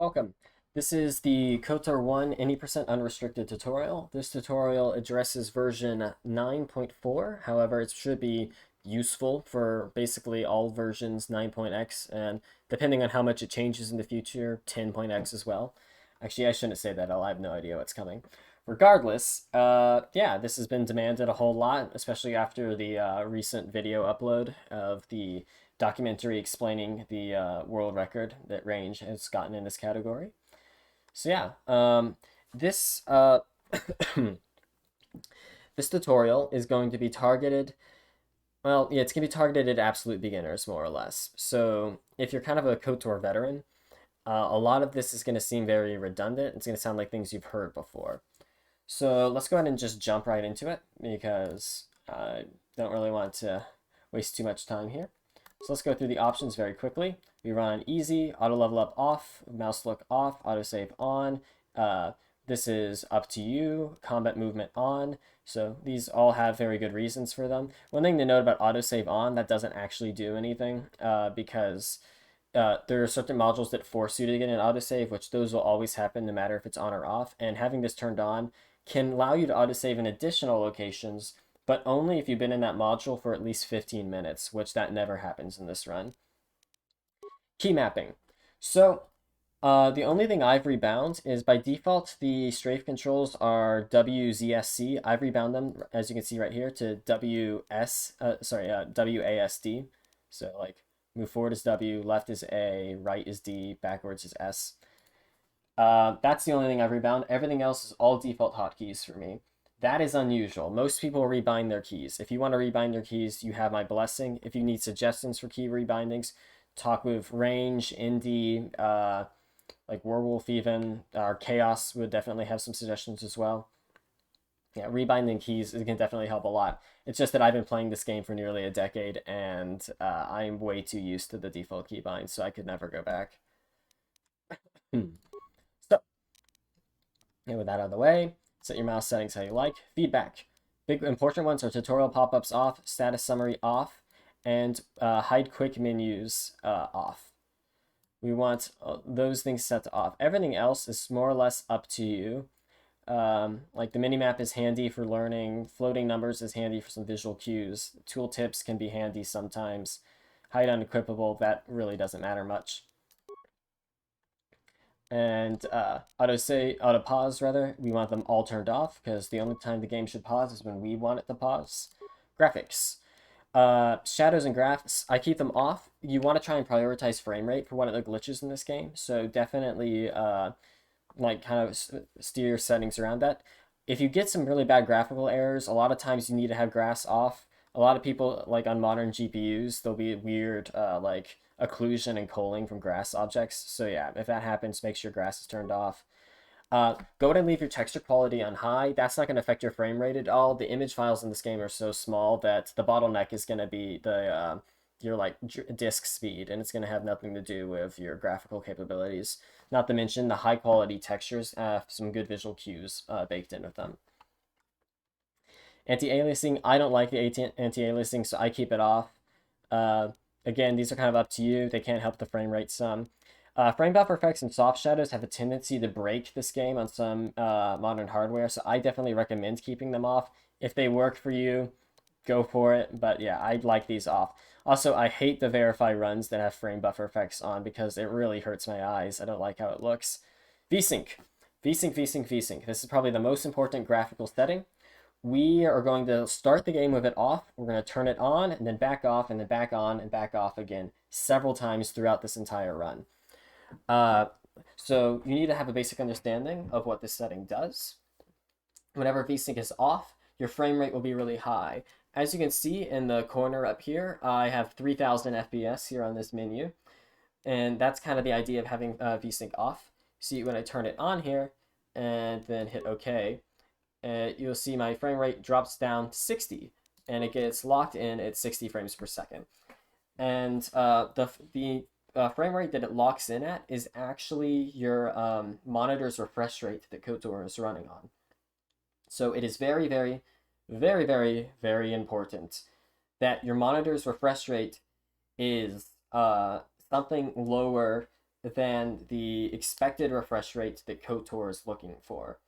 Welcome. This is the KotOR 1 any% unrestricted tutorial. This tutorial addresses version 9.4. However, it should be useful for basically all versions 9.x, and depending on how much it changes in the future, 10.x as well. Actually, I shouldn't say that. I have no idea what's coming. Regardless, yeah, this has been demanded a whole lot, especially after the recent video upload of the documentary explaining the world record that range has gotten in this category. So yeah, this this tutorial is going to be targeted. Well, yeah, it's going to be targeted at absolute beginners, more or less. So if you're kind of a KotOR veteran, a lot of this is going to seem very redundant. It's going to sound like things you've heard before. So let's go ahead and just jump right into it because I don't really want to waste too much time here. So let's go through the options very quickly. We run easy, auto level up off, mouse look off, autosave on. This is up to you, combat movement on. So these all have very good reasons for them. One thing to note about autosave on, that doesn't actually do anything because there are certain modules that force you to get an autosave, which those will always happen no matter if it's on or off. And having this turned on can allow you to autosave in additional locations, but only if you've been in that module for at least 15 minutes, which that never happens in this run. Key mapping. So the only thing I've rebound is by default, the strafe controls are WZSC. I've rebound them, as you can see right here, to WASD. So like move forward is W, left is A, right is D, backwards is S. That's the only thing I've rebound. Everything else is all default hotkeys for me. That is unusual. Most people rebind their keys. If you want to rebind your keys, you have my blessing. If you need suggestions for key rebindings, talk with Range, Indie, like Werewolf even, or Chaos would definitely have some suggestions as well. Yeah, rebinding keys can definitely help a lot. It's just that I've been playing this game for nearly a decade, and I'm way too used to the default keybind, so I could never go back. So, and with that out of the way, set your mouse settings how you like. Feedback. Big important ones are tutorial pop-ups off, status summary off, and hide quick menus off. We want those things set to off. Everything else is more or less up to you. Like the minimap is handy for learning. Floating numbers is handy for some visual cues. Tooltips can be handy sometimes. Hide unequipable, that really doesn't matter much. And auto pause rather, we want them all turned off because the only time the game should pause is when we want it to pause. Graphics. Shadows and graphs, I keep them off. You want to try and prioritize frame rate for one of the glitches in this game, so definitely like kind of steer your settings around that. If you get some really bad graphical errors, a lot of times you need to have grass off. A lot of people, like on modern GPUs, there'll be weird like occlusion and culling from grass objects. So yeah, if that happens, make sure grass is turned off. Go ahead and leave your texture quality on high. That's not going to affect your frame rate at all. The image files in this game are so small that the bottleneck is going to be the your like disk speed, and it's going to have nothing to do with your graphical capabilities. Not to mention the high quality textures have some good visual cues baked in with them. Anti-aliasing, I don't like the anti-aliasing, so I keep it off. Again, these are kind of up to you. They can't help the frame rate some. Frame buffer effects and soft shadows have a tendency to break this game on some modern hardware, so I definitely recommend keeping them off. If they work for you, go for it, but yeah, I'd like these off. Also, I hate the verify runs that have frame buffer effects on because it really hurts my eyes. I don't like how it looks. VSync. VSync, VSync, VSync. This is probably the most important graphical setting. We are going to start the game with it off. We're going to turn it on and then back off and then back on and back off again several times throughout this entire run. So you need to have a basic understanding of what this setting does. Whenever VSync is off, your frame rate will be really high. As you can see in the corner up here, I have 3000 FPS here on this menu. And that's kind of the idea of having VSync off. See, when I turn it on here and then hit OK, you'll see my frame rate drops down to 60 and it gets locked in at 60 frames per second. And the frame rate that it locks in at is actually your monitor's refresh rate that KotOR is running on. So it is very, very, very, very, very important that your monitor's refresh rate is something lower than the expected refresh rate that KotOR is looking for,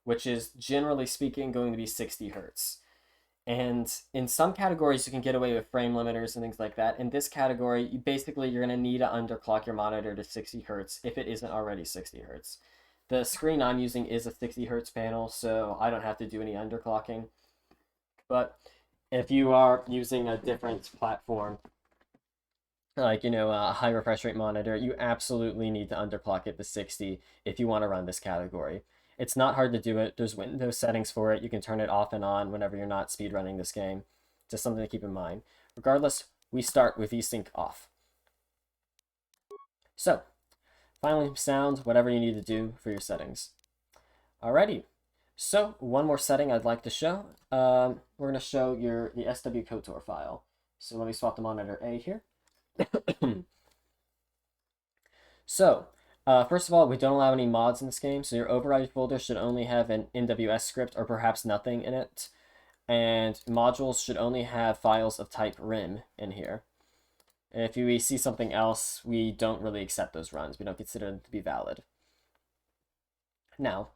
which is generally speaking going to be 60 hertz. And in some categories, you can get away with frame limiters and things like that. In this category, you're going to need to underclock your monitor to 60 hertz if it isn't already 60 hertz. The screen I'm using is a 60 hertz panel, so I don't have to do any underclocking. But if you are using a different platform, like, a high refresh rate monitor, you absolutely need to underclock it to 60 if you want to run this category. It's not hard to do it. There's Windows settings for it. You can turn it off and on whenever you're not speedrunning this game. Just something to keep in mind. Regardless, we start with VSync off. So, finally, sound, whatever you need to do for your settings. Alrighty. So, one more setting I'd like to show. We're going to show the SW KotOR file. So let me swap the monitor A here. So, first of all, we don't allow any mods in this game, so your override folder should only have an NWS script or perhaps nothing in it. And modules should only have files of type rim in here. And if we see something else, we don't really accept those runs. We don't consider them to be valid. Now,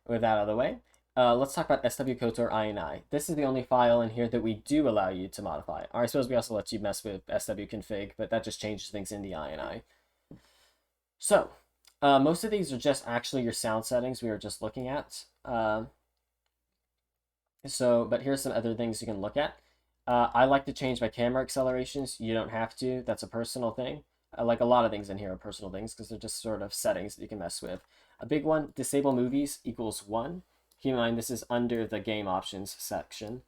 with that out of the way, let's talk about SW KotOR INI. This is the only file in here that we do allow you to modify. Or I suppose we also let you mess with swconfig, but that just changes things in the INI. So, most of these are just actually your sound settings we were just looking at. But here's some other things you can look at. I like to change my camera accelerations. You don't have to. That's a personal thing. Like a lot of things in here are personal things because they're just sort of settings that you can mess with. A big one, disable movies equals 1. Keep in mind, this is under the game options section.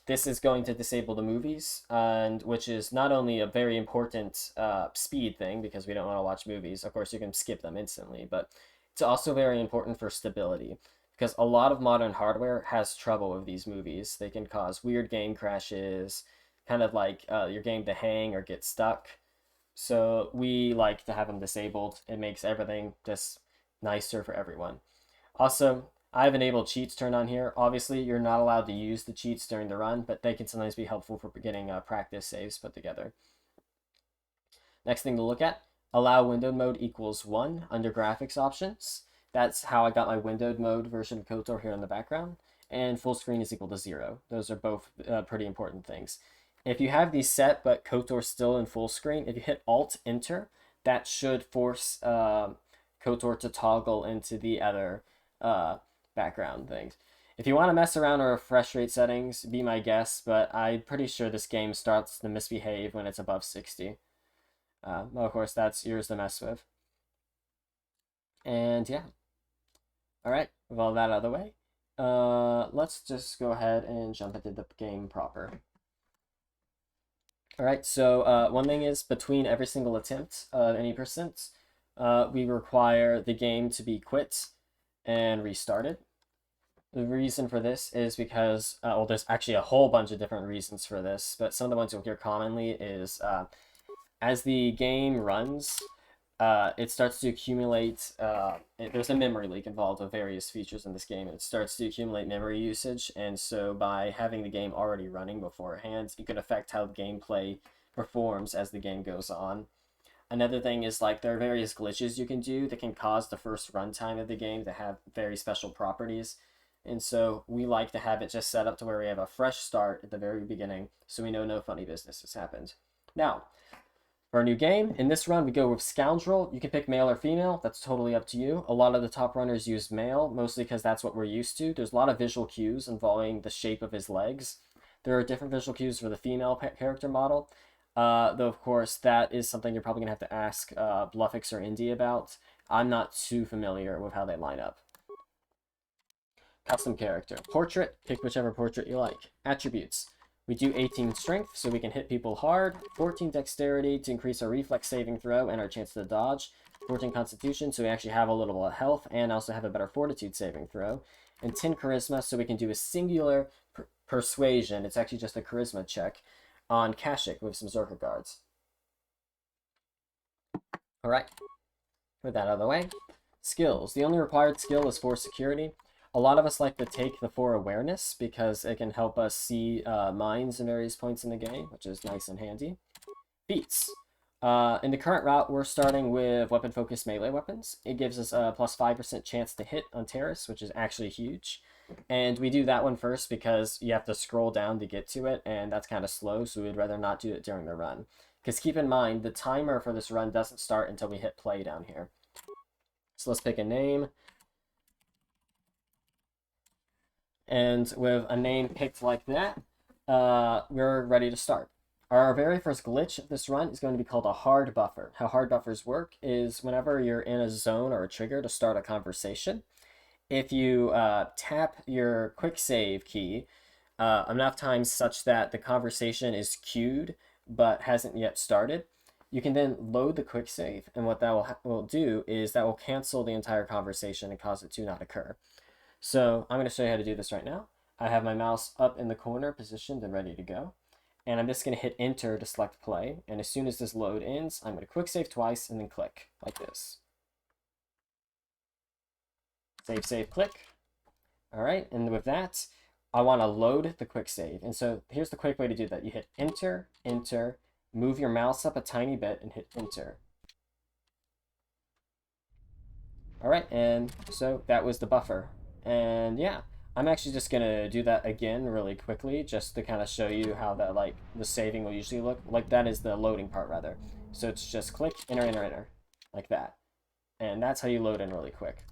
This is going to disable the movies, and which is not only a very important speed thing because we don't want to watch movies. Of course, you can skip them instantly, but it's also very important for stability because a lot of modern hardware has trouble with these movies. They can cause weird game crashes, kind of like your game to hang or get stuck. So we like to have them disabled. It makes everything just nicer for everyone. Also, I've enabled cheats turned on here. Obviously, you're not allowed to use the cheats during the run, but they can sometimes be helpful for getting practice saves put together. Next thing to look at, allow windowed mode equals 1 under graphics options. That's how I got my windowed mode version of KotOR here in the background. And full screen is equal to 0. Those are both pretty important things. If you have these set, but KotOR still in full screen, if you hit Alt-Enter, that should force KotOR to toggle into the other background things. If you want to mess around with refresh rate settings, be my guest, but I'm pretty sure this game starts to misbehave when it's above 60. Well, of course, that's yours to mess with. And yeah. Alright, with all that out of the way, let's just go ahead and jump into the game proper. Alright, so one thing is, between every single attempt of any percent, we require the game to be quit and restarted. The reason for this is because, well, there's actually a whole bunch of different reasons for this, but some of the ones you'll hear commonly is as the game runs, it starts to accumulate, there's a memory leak involved with various features in this game, and it starts to accumulate memory usage, and so by having the game already running beforehand, it can affect how gameplay performs as the game goes on. Another thing is, like, there are various glitches you can do that can cause the first runtime of the game to have very special properties, and so we like to have it just set up to where we have a fresh start at the very beginning, so we know no funny business has happened. Now, for a new game, in this run, we go with Scoundrel. You can pick male or female. That's totally up to you. A lot of the top runners use male, mostly because that's what we're used to. There's a lot of visual cues involving the shape of his legs. There are different visual cues for the female character model, though, of course, that is something you're probably going to have to ask Bluffix or Indy about. I'm not too familiar with how they line up. Custom character. Portrait. Pick whichever portrait you like. Attributes. We do 18 strength, so we can hit people hard, 14 dexterity to increase our reflex saving throw and our chance to dodge, 14 constitution, so we actually have a little bit of health, and also have a better fortitude saving throw, and 10 charisma, so we can do a singular persuasion, it's actually just a charisma check, on Kashyyyk with some Zerker guards. Alright, with that out of the way, skills. The only required skill is for security. A lot of us like to take the for awareness because it can help us see mines in various points in the game, which is nice and handy. Feats. In the current route, we're starting with weapon-focused melee weapons. It gives us a plus 5% chance to hit on terrorists, which is actually huge. And we do that one first because you have to scroll down to get to it, and that's kind of slow, so we'd rather not do it during the run. Because keep in mind, the timer for this run doesn't start until we hit play down here. So let's pick a name. And with a name picked like that, we're ready to start. Our very first glitch of this run is going to be called a hard buffer. How hard buffers work is whenever you're in a zone or a trigger to start a conversation, if you tap your quick save key enough times such that the conversation is queued but hasn't yet started, you can then load the quick save, and what that will do is that will cancel the entire conversation and cause it to not occur. So I'm going to show you how to do this right now. I have my mouse up in the corner positioned and ready to go. And I'm just going to hit enter to select play. And as soon as this load ends, I'm going to quick save twice and then click like this. Save, save, click. All right, and with that, I want to load the quick save. And so here's the quick way to do that. You hit enter, enter, move your mouse up a tiny bit and hit enter. All right, and so that was the buffer. And yeah, I'm actually just gonna do that again really quickly just to kind of show you how that, like, the saving will usually look. Like, that is the loading part rather. So it's just click, enter, enter, enter, like that. And that's how you load in really quick.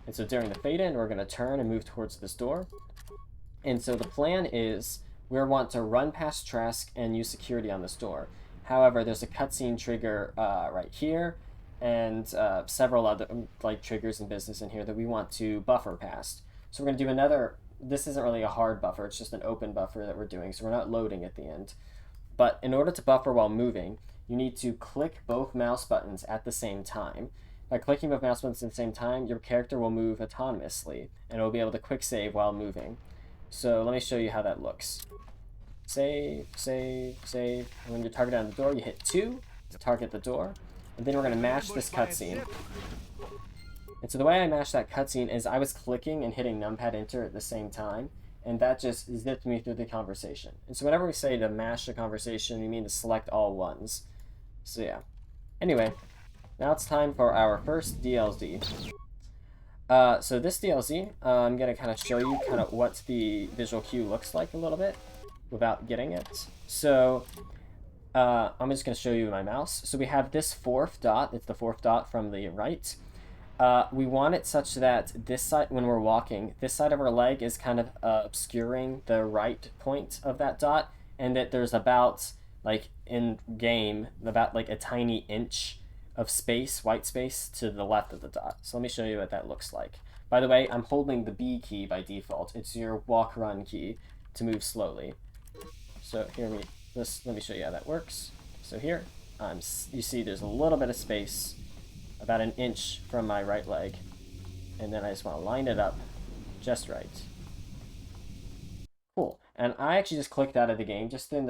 And so during the fade in, we're gonna turn and move towards this door. And so the plan is we want to run past Trask and use security on this door. However, there's a cutscene trigger right here, and several other like triggers and business in here that we want to buffer past. So we're going to do another. This isn't really a hard buffer, it's just an open buffer that we're doing, so we're not loading at the end. But in order to buffer while moving, you need to click both mouse buttons at the same time. By clicking both mouse buttons at the same time, your character will move autonomously, and it will be able to quick save while moving. So let me show you how that looks. Save, save, save. And when you're targeted on the door, you hit 2 to target the door. And then we're going to mash this cutscene. And so the way I mashed that cutscene is I was clicking and hitting numpad enter at the same time, and that just zipped me through the conversation. And so whenever we say to mash a conversation, we mean to select all ones. So yeah. Anyway, now it's time for our first DLC. So this DLC, I'm going to kind of show you kind of what the visual cue looks like a little bit without getting it. So I'm just going to show you my mouse. So we have this fourth dot. It's the fourth dot from the right. We want it such that this side, when we're walking, this side of our leg is kind of obscuring the right point of that dot, and that there's about, like in game, about like a tiny inch of space, white space, to the left of the dot. So let me show you what that looks like. By the way, I'm holding the B key by default. It's your walk-run key to move slowly. So here let me show you how that works. So here, you see there's a little bit of space, about an inch from my right leg, and then I just want to line it up just right. Cool. And I actually just clicked out of the game just to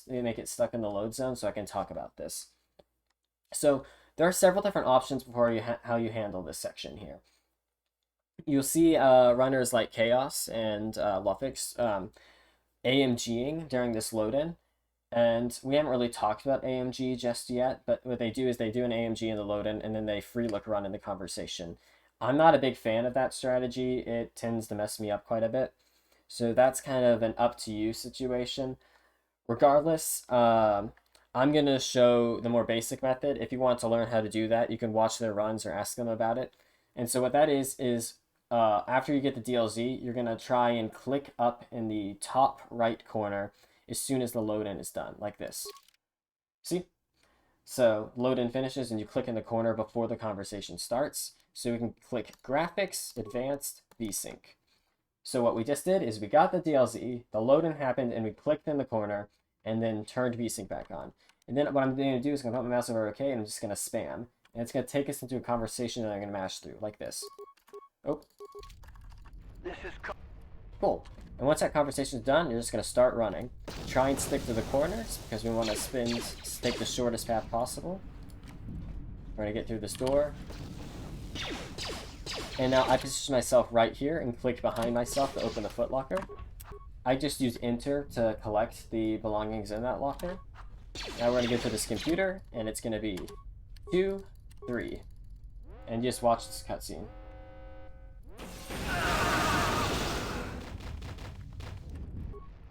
make it stuck in the load zone so I can talk about this. So there are several different options before how you handle this section here. You'll see runners like Chaos and Luffix AMGing during this load-in. And we haven't really talked about AMG just yet, but what they do is they do an AMG in the load-in, and then they free look run in the conversation. I'm not a big fan of that strategy. It tends to mess me up quite a bit. So that's kind of an up-to-you situation. Regardless, I'm going to show the more basic method. If you want to learn how to do that, you can watch their runs or ask them about it. And so what that is after you get the DLC, you're going to try and click up in the top right corner as soon as the load-in is done, like this. See? So load-in finishes and you click in the corner before the conversation starts. So we can click Graphics, Advanced, VSync. So what we just did is we got the DLC, the load-in happened, and we clicked in the corner, and then turned VSync back on. And then what I'm going to do is I'm going to put my mouse over OK, and I'm just going to spam. And it's going to take us into a conversation that I'm going to mash through, like this. Oh. This is cool. And once that conversation is done, you're just going to start running. Try and stick to the corners, because we want to take the shortest path possible. We're going to get through this door. And now I position myself right here and click behind myself to open the footlocker. I just use enter to collect the belongings in that locker. Now we're going to go to this computer, and it's going to be 2, 3. And just watch this cutscene.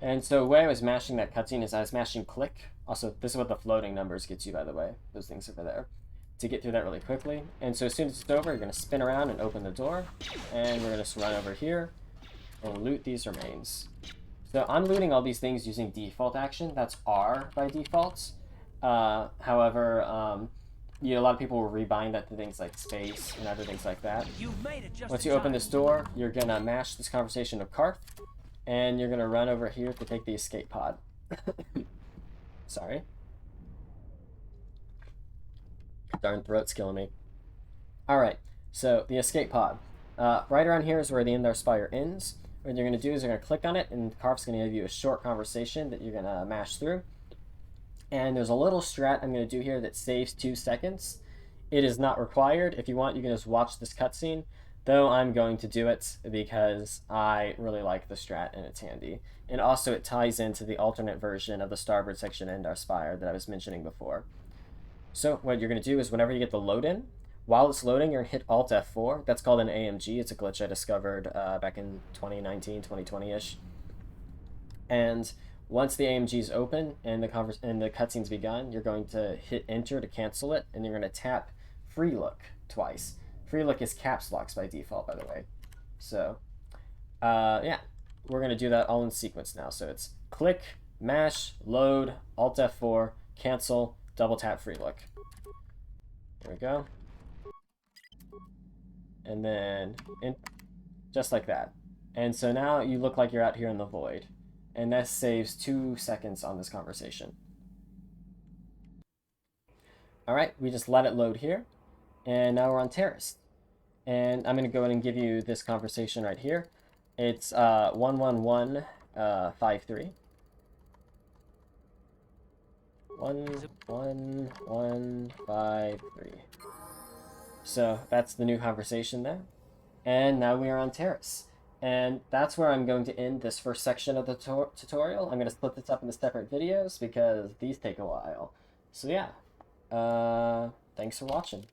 And so the way I was mashing that cutscene is I was mashing click. Also, this is what the floating numbers gets you, by the way. Those things over there. To get through that really quickly. And so as soon as it's over, you're going to spin around and open the door. And we're going to run over here and loot these remains. So I'm looting all these things using default action. That's R by default. However, a lot of people will rebind that to things like space and other things like that. Once you open this door, you're going to mash this conversation of Karth. And you're going to run over here to take the escape pod. Sorry. Darn throat's killing me. Alright, so the escape pod. Right around here is where the Endar Spire ends. What you're going to do is you're going to click on it, and Karth's going to give you a short conversation that you're going to mash through. And there's a little strat I'm going to do here that saves 2 seconds. It is not required. If you want, you can just watch this cutscene. Though I'm going to do it because I really like the strat and it's handy. And also it ties into the alternate version of the starboard section Endar Spire that I was mentioning before. So what you're going to do is whenever you get the load in, while it's loading, you're going to hit Alt F4. That's called an AMG. It's a glitch I discovered back in 2019, 2020-ish. And once the AMG is open and the cutscene's begun, you're going to hit Enter to cancel it, and you're going to tap Free Look twice. Free Look is caps locks by default, by the way. So, yeah, we're going to do that all in sequence now. So it's click, mash, load, Alt F4, cancel, double tap Free Look. There we go. And then, just like that. And so now you look like you're out here in the void. And that saves 2 seconds on this conversation. Alright, we just let it load here. And now we're on Terrace. And I'm going to go ahead and give you this conversation right here. It's 11153. 11153. So that's the new conversation there. And now we are on Terrace. And that's where I'm going to end this first section of the tutorial. I'm going to split this up into separate videos because these take a while. So yeah, thanks for watching.